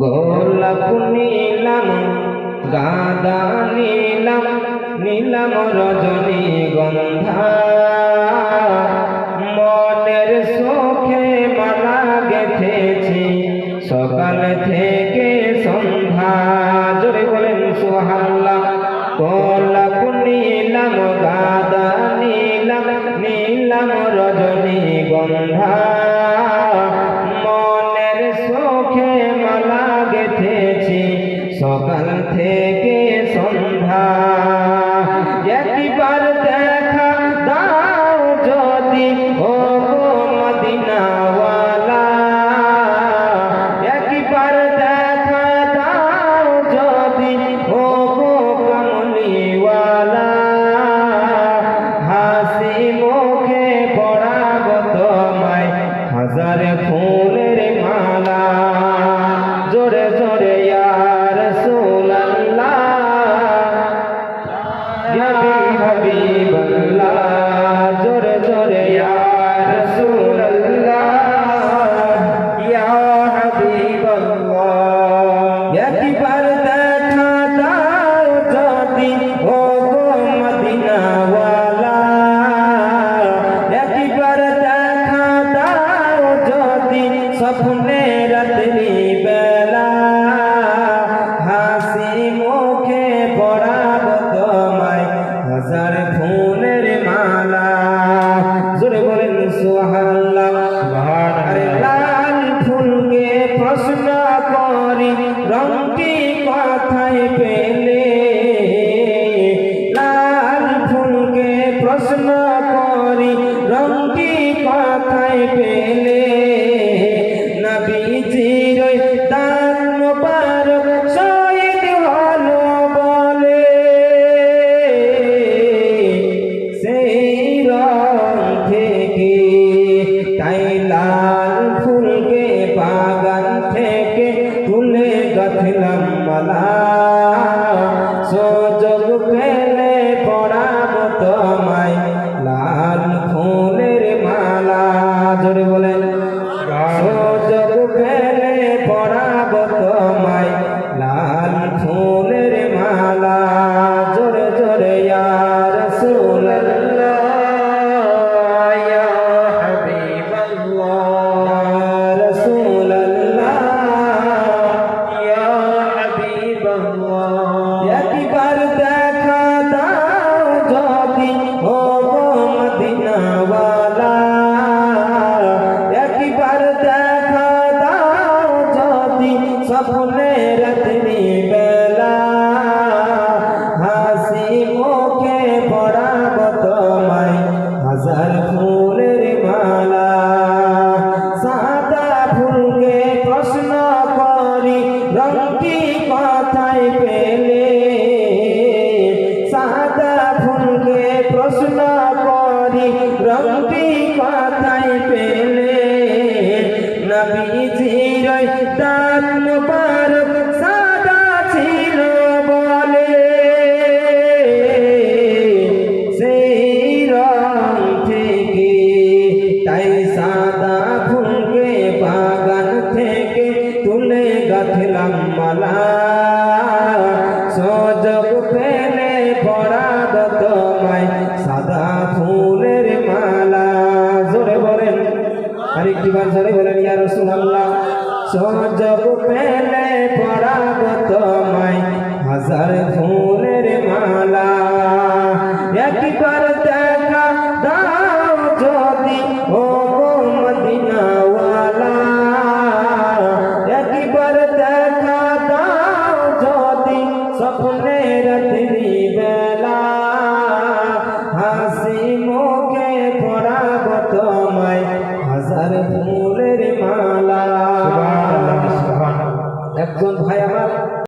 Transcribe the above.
গোলাপ নীলাম গাঁদা নীলাম নীলাম রজনীগন্ধা মনের সুখে মালা গেঁথেছি সকাল থেকে সন্ধ্যা। জোরে বলেন সুবহানাল্লাহ। গোলাপ নীলাম গাঁদা নীলাম নীলাম রজনীগন্ধা মনের সুখে মালা গেঁথেছি সকাল থেকে সন্ধ্যা। একবার দেখা দাও যদি ও গো মদিনাওয়ালা, একবার দেখা দাও যদি ও গো কমলিওয়ালা, হাসি মুখে পরাব তোমায় হাজার ফুলের মালা। জোরে জোরে ইয়া রাসূলুল্লাহ ইয়া হাবিবাল্লাহ, জোরে জোরে ইয়া রাসূলুল্লাহ ইয়া হাবিবাল্লাহ। একবার দেখা দাও যদি ও গো মদিনাওয়ালা, একবার দেখা দাও যদি স্বপ্নে রাত্রি বেলা, হাসি মুখে পরাব তোমায় হাজার ফুলের মালা। জোরে বলেন সুবহানাল্লাহ। আরে লাল ফুলকে প্রশ্ন করি রংটি কোথায় পেলে, লাল ফুলকে প্রশ্ন করি রংটি কোথায় পেলে, নবীজির দাঁত মোবারক শহীদ হলো বলে, সেই রং থেকে তাই লাল ফুলকে বাগান থেকে তুলে গাঁথলাম মালা, সুযোগ পেলে পরাব তোমায় লাল ফুলের মালা। জোরে বলেন সুযোগ পেলে পরাব তোমায় লাল ফুলের মালা। জোরে জোরে ইয়া রাসূলুল্লাহ ইয়া হাবিবাল্লাহ, রাসূলুল্লাহ ইয়া হাবিবাল্লাহ। একবার দেখা দাও যদি ও গো মদিনাওয়ালা, একবার দেখা দাও যদি স্বপ্নে রাত্রি বেলা, হাসি মুখে পরাব তোমায় হাজার ফুলের মালা। সাদা ফুলকে প্রশ্ন করি রংটি কোথায় পেলে, সাদা ফুলকে প্রশ্ন করি রংটি কোথায় পেলে, নবীজির দাঁত মোবারক সাদা ছিল বলে, সেই রং থেকে তাই সাদা ফুলকে বাগান থেকে তুলে গাঁথলাম মালা, সুযোগ পেলে পরাব তোমায় সাদা ফুলের মালা। জোরে বলেন আরেকটিবার, জোরে বলেন ইয়া রাসূলুল্লাহ। সুযোগ পেলে